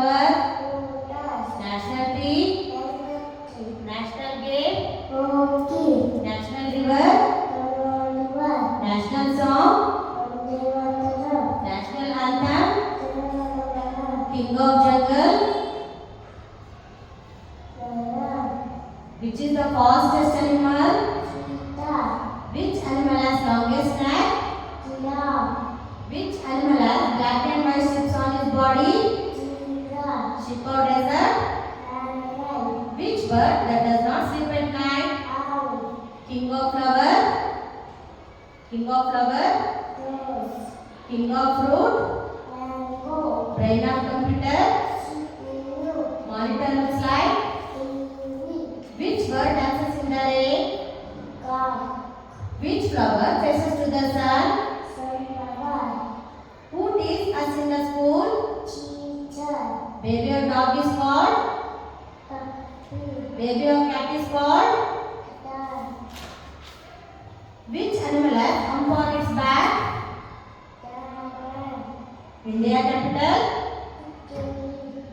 flower? National tree? National game? National river? National song? National anthem? King of jungle? Which is the fastest animal? Which animal has longest neck? Which animal has black and white strips on his body? Sheep or desert? Which bird that does not sleep at night? King of flower? King of flower? King of fruit? Brain of computer? Monitor looks like? Which bird dances in the rain? Which flower faces to the sun? Who teaches us in the school? Baby or dog is called? Baby or cat is called? Which animal has hump on its back? India capital?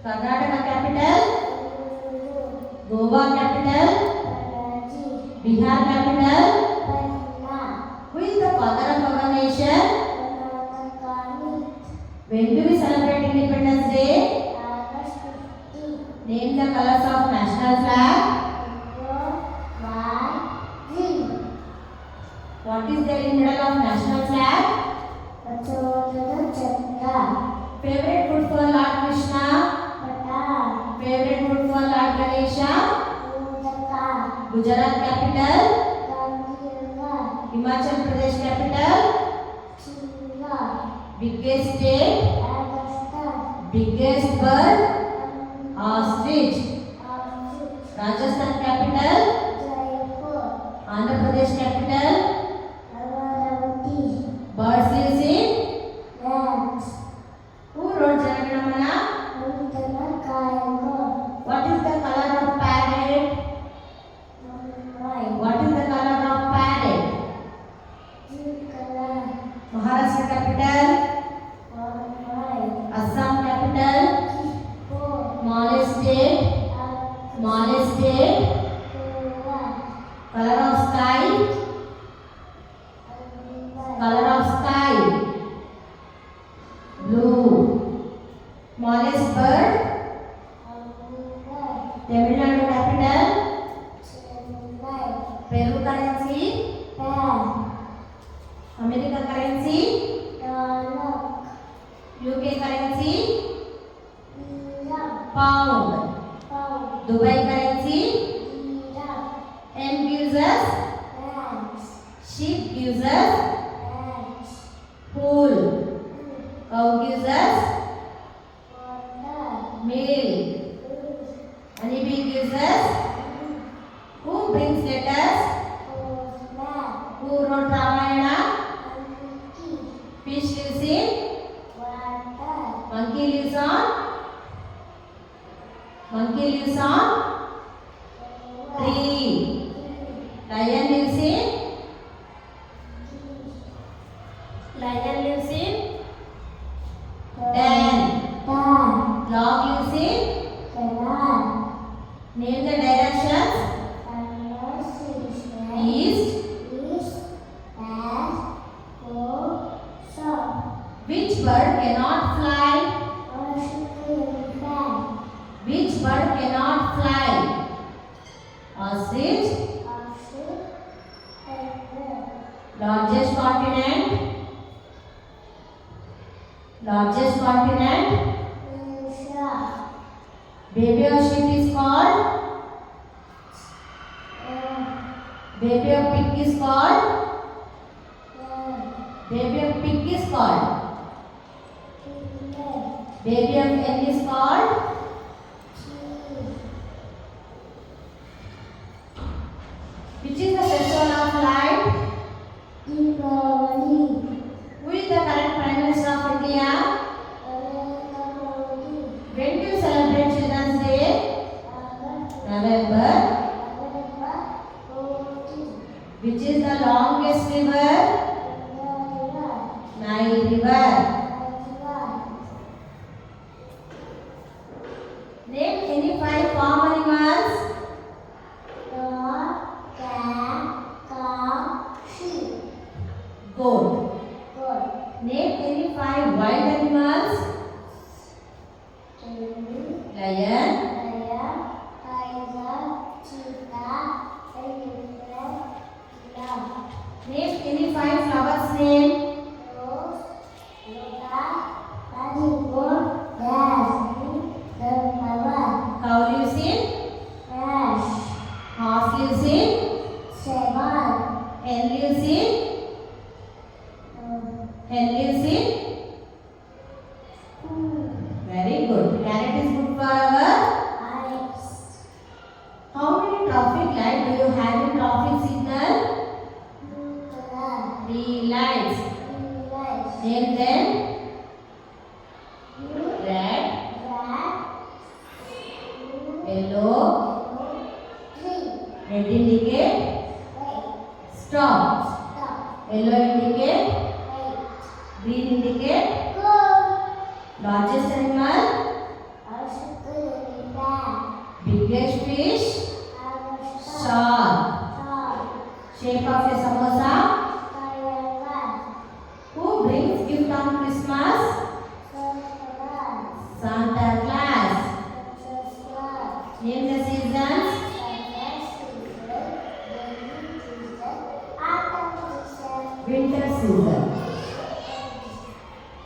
Karnataka capital? Goa capital? Bihar capital? Who is the father of our nation? When do we celebrate Independence Day? Name the colors of national flag. What is there in middle of national flag? Favorite food for Lord Krishna? Favorite food for Lord Ganesha? Gujarat capital? Himachal Pradesh capital? Biggest state? Biggest bird? Ostrich. Rajasthan capital? Andhra Pradesh capital? Birds lives in? Who wrote Janaganamana? What is the color of parrot? What is the color of parrot? Maharashtra capital? Assam capital? Smallest state? Smallest state? Color of sky? Color of sky? Blue. Smallest bird? Tamil Nadu capital? Peru currency? America currency? UK currency? Pound. Dubai currency? M gives us? Sheep gives us? Pool. Cow gives us? Milk. Honeybee gives us? Who brings letters? Who wrote Ramayana? Fish lives in? Monkey lives on? Monkey lives on? Tree. Lion lives in? Lion lives in? Den. Dog lives in? Name the directions. East. Which bird cannot fly? Which bird cannot fly? Ostrich. Largest continent? Largest continent? Baby of sheep is called? Baby of pig is called? Baby of pig is called? Baby of hen is called? Which is the festival of light? Who is the current Prime Minister of India? When do you celebrate Children's Day? November. Which is the longest river? Nile River. Name any 5 farm animals. Dog, cat, cow, sheep. Goat. Goat. Name any 5 wild animals. Lion. Lion, tiger, cheetah, elephant, lamb. Name any 5 flowers name. Rose, lotus, honeycomb, jasmine, sunflower. Cow lives in. Ash, Horse lives in. swan, Hen lives in. Hen lives in. Very good. Carrot is good for our. eyes. How many traffic lights do you have in traffic signal? Blue color, 3 lights. green lights. Name them. Blue, Red, red, blue, yellow. green. Red indicate Wait, stop. stop. Yellow indicate. Wait, Green indicate. go. Largest animal. Biggest fish. Shark. Shape of a samosa. Who brings gift on Christmas? Santa Claus. Name the seasons. Winter season.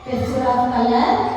Festival of color.